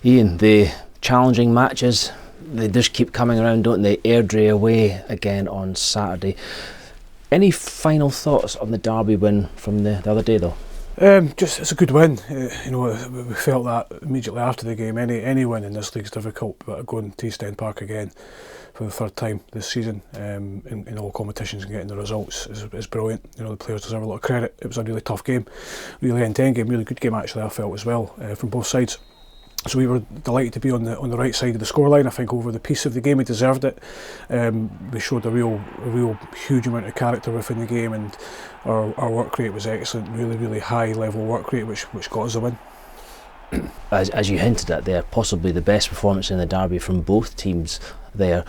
Ian, the challenging matches, they just keep coming around, don't they? Airdrie away again on Saturday. Any final thoughts on the Derby win from the other day, though? Just it's a good win. We felt that immediately after the game. Any win in this league is difficult, but going to East End Park again for the third time this season in all competitions and getting the results is brilliant. The players deserve a lot of credit. It was a really tough game, really end-to-end game, really good game actually. I felt as well from both sides. So we were delighted to be on the right side of the scoreline. I think over the piece of the game we deserved it. We showed a real huge amount of character within the game, and our work rate was excellent. Really high level work rate, which got us the win. As you hinted at there, possibly the best performance in the Derby from both teams there.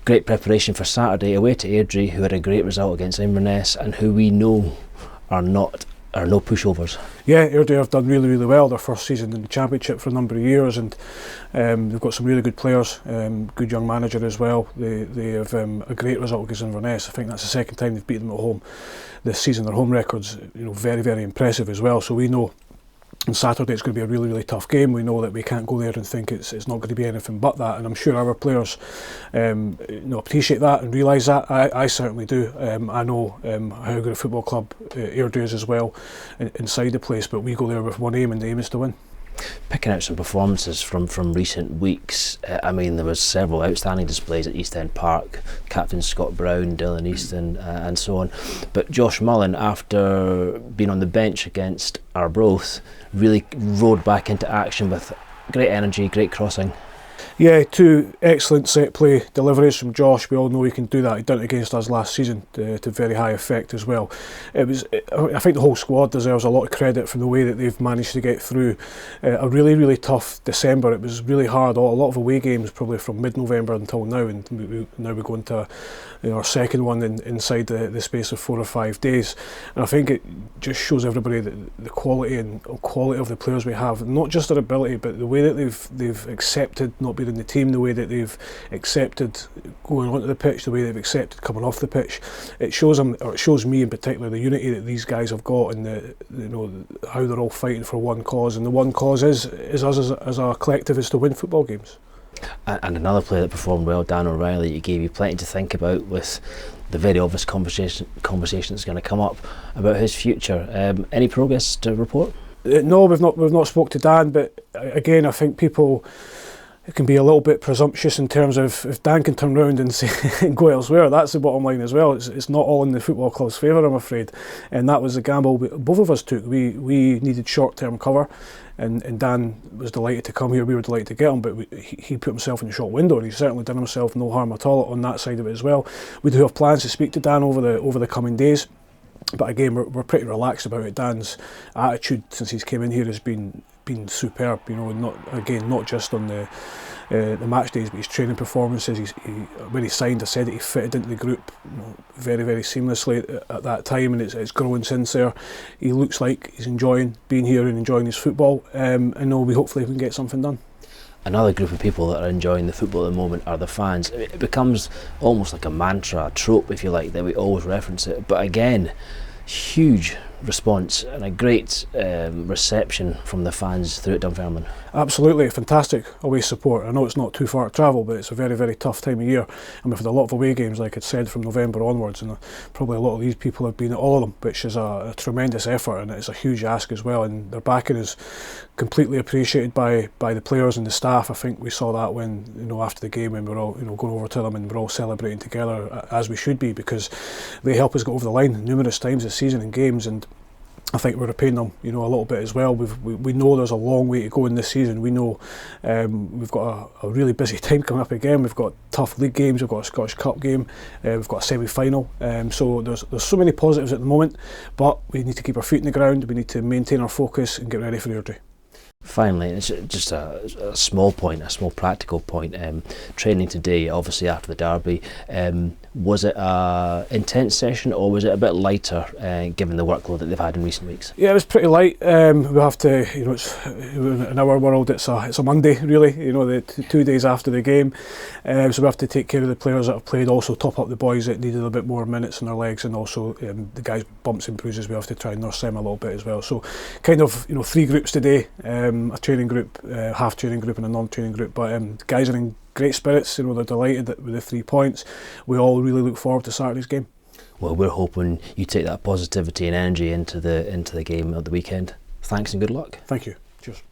Great preparation for Saturday away to Airdrie, who had a great result against Inverness and who we know are no pushovers. Yeah, Airdrie have done really well. Their first season in the Championship for a number of years, and they've got some really good players, good young manager as well. They have a great result against Inverness. I think that's the second time they've beaten them at home this season. Their home record's very impressive as well. So we know on Saturday it's going to be a really tough game. We know that we can't go there and think it's not going to be anything but that, and I'm sure our players appreciate that and realise that. I certainly do. I know how good a football club Airdrie is as well inside the place, but we go there with one aim, and the aim is to win. Picking out some performances from recent weeks, there was several outstanding displays at East End Park, Captain Scott Brown, Dylan Easton and so on, but Josh Mullen, after being on the bench against Arbroath, really rode back into action with great energy, great crossing. Yeah, two excellent set play deliveries from Josh. We all know he can do that. He done it against us last season to very high effect as well. I think the whole squad deserves a lot of credit from the way that they've managed to get through a really tough December. It was really hard. A lot of away games probably from mid-November until now, and now we're going to our second one inside the space of 4 or 5 days. And I think it just shows everybody the quality of the players we have, not just their ability, but the way that they've accepted not being in the team, the way that they've accepted going onto the pitch, the way they've accepted coming off the pitch. It shows them, or it shows me in particular, the unity that these guys have got, and how they're all fighting for one cause, and the one cause is us as a collective is to win football games. And another player that performed well, Dan O'Reilly, he gave you plenty to think about with the very obvious conversation that's going to come up about his future. Any progress to report? No, we've not spoke to Dan, but again, I think people, it can be a little bit presumptuous in terms of if Dan can turn around and say and go elsewhere. That's the bottom line as well. It's not all in the football club's favour, I'm afraid, and that was the gamble both of us took. We needed short-term cover, and Dan was delighted to come here. We were delighted to get him, but he put himself in the shop window, and he's certainly done himself no harm at all on that side of it as well. We do have plans to speak to Dan over the coming days, but again, we're pretty relaxed about it. Dan's attitude since he's came in here has been superb. Not just on the match days, but his training performances. When he signed, I said that he fitted into the group very seamlessly at that time, and it's grown since there. He looks like he's enjoying being here and enjoying his football. We hopefully can get something done. Another group of people that are enjoying the football at the moment are the fans. It becomes almost like a mantra, a trope, if you like, that we always reference it. But again, huge response and a great reception from the fans throughout Dunfermline. Absolutely, fantastic away support. I know it's not too far to travel, but it's a very tough time of year, and we've had a lot of away games, like I said, from November onwards, and probably a lot of these people have been at all of them, which is a tremendous effort, and it's a huge ask as well, and their backing is completely appreciated by the players and the staff. I think we saw that when after the game, when we're all going over to them and we're all celebrating together, as we should be, because they help us get over the line numerous times this season in games, and I think we're repaying them, a little bit as well. We know there's a long way to go in this season. We know we've got a really busy time coming up again. We've got tough league games. We've got a Scottish Cup game. We've got a semi-final. So there's so many positives at the moment, but we need to keep our feet in the ground. We need to maintain our focus and get ready for Airdrie. Finally, it's just a small point, a small practical point. Training today, obviously after the Derby, was it an intense session or was it a bit lighter given the workload that they've had in recent weeks? Yeah, it was pretty light. We have to, in our world, it's a Monday really. The 2 days after the game, so we have to take care of the players that have played. Also top up the boys that needed a bit more minutes in their legs, and also the guys' bumps and bruises. We have to try and nurse them a little bit as well. So, kind of 3 groups today. a training group, half training group and a non-training group, but the guys are in great spirits. You know, they're delighted with the 3 points. We all really look forward to Saturday's game. Well, we're hoping you take that positivity and energy into the game at the weekend. Thanks and good luck. Thank you. Cheers.